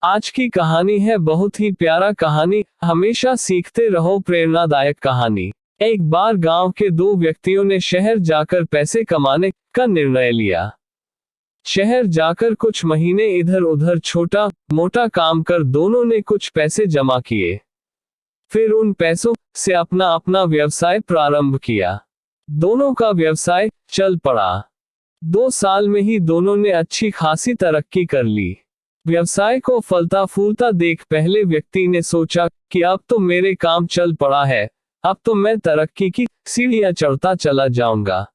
आज की कहानी है बहुत ही प्यारा कहानी, हमेशा सीखते रहो प्रेरणादायक कहानी। एक बार गांव के दो व्यक्तियों ने शहर जाकर पैसे कमाने का निर्णय लिया। शहर जाकर कुछ महीने इधर उधर छोटा मोटा काम कर दोनों ने कुछ पैसे जमा किए। फिर उन पैसों से अपना अपना व्यवसाय प्रारंभ किया। दोनों का व्यवसाय चल पड़ा। 2 साल में ही दोनों ने अच्छी खासी तरक्की कर ली। व्यवसाय को फलता फूलता देख पहले व्यक्ति ने सोचा कि अब तो मेरे काम चल पड़ा है, अब तो मैं तरक्की की सीढ़ियां चढ़ता चला जाऊंगा।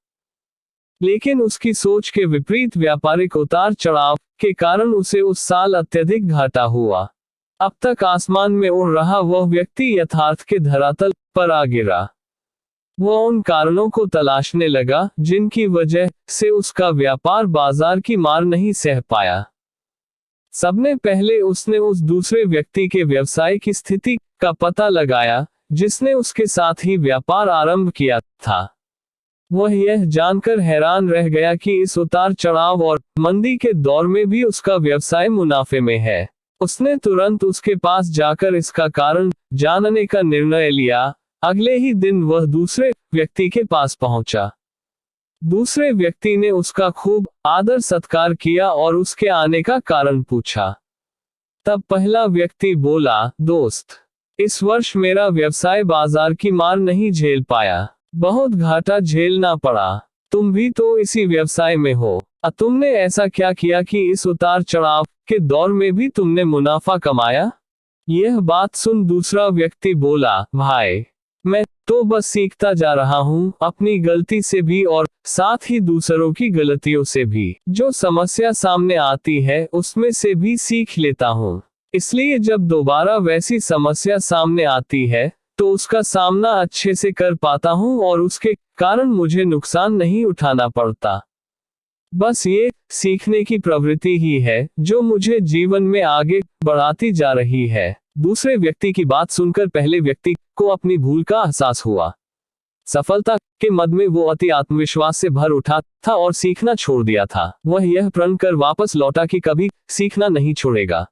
लेकिन उसकी सोच के विपरीत व्यापारिक उतार चढ़ाव के कारण उसे उस साल अत्यधिक घाटा हुआ। अब तक आसमान में उड़ रहा वह व्यक्ति यथार्थ के धरातल पर आ गिरा। वह उन कारणों को तलाशने लगा जिनकी वजह से उसका व्यापार बाजार की मार नहीं सह पाया। सबने पहले उसने उस दूसरे व्यक्ति के व्यवसाय की स्थिति का पता लगाया जिसने उसके साथ ही व्यापार आरंभ किया था। वह यह जानकर हैरान रह गया कि इस उतार चढ़ाव और मंदी के दौर में भी उसका व्यवसाय मुनाफे में है। उसने तुरंत उसके पास जाकर इसका कारण जानने का निर्णय लिया। अगले ही दिन वह दूसरे व्यक्ति के पास पहुंचा। दूसरे व्यक्ति ने उसका खूब आदर सत्कार किया और उसके आने का कारण पूछा। तब पहला व्यक्ति बोला, दोस्त, इस वर्ष मेरा व्यवसाय बाजार की मार नहीं झेल पाया, बहुत घाटा झेलना पड़ा। तुम भी तो इसी व्यवसाय में हो, तुमने ऐसा क्या किया कि इस उतार चढ़ाव के दौर में भी तुमने मुनाफा कमाया? यह बात सुन दूसरा व्यक्ति बोला, भाई, मैं तो बस सीखता जा रहा हूँ, अपनी गलती से भी और साथ ही दूसरों की गलतियों से भी। जो समस्या सामने आती है उसमें से भी सीख लेता हूँ, इसलिए जब दोबारा वैसी समस्या सामने आती है तो उसका सामना अच्छे से कर पाता हूँ और उसके कारण मुझे नुकसान नहीं उठाना पड़ता। बस ये सीखने की प्रवृत्ति ही है जो मुझे जीवन में आगे बढ़ाती जा रही है। दूसरे व्यक्ति की बात सुनकर पहले व्यक्ति को अपनी भूल का एहसास हुआ। सफलता के मद में वो अति आत्मविश्वास से भर उठा था और सीखना छोड़ दिया था। वह यह प्रण कर वापस लौटा कि कभी सीखना नहीं छोड़ेगा।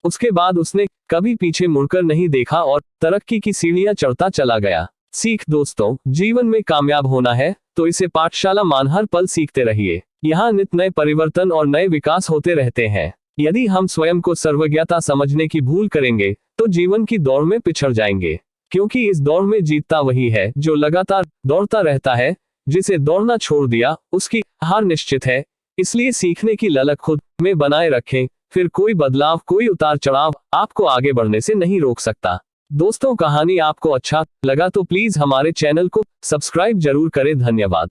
उसके बाद उसने कभी पीछे मुड़कर नहीं देखा और तरक्की की सीढ़ियां चढ़ता चला गया। सीख दोस्तों, जीवन में कामयाब होना है तो इसे पाठशाला मान हर पल सीखते रहिए। यहाँ नित नए परिवर्तन और नए विकास होते रहते हैं। यदि हम स्वयं को सर्वज्ञता समझने की भूल करेंगे तो जीवन की दौड़ में पिछड़ जाएंगे, क्योंकि इस दौड़ में जीतता वही है जो लगातार दौड़ता रहता है। जिसे दौड़ना छोड़ दिया उसकी हार निश्चित है। इसलिए सीखने की ललक खुद में बनाए रखें, फिर कोई बदलाव, कोई उतार चढ़ाव आपको आगे बढ़ने से नहीं रोक सकता। दोस्तों, कहानी आपको अच्छा लगा तो प्लीज हमारे चैनल को सब्सक्राइब जरूर करें। धन्यवाद।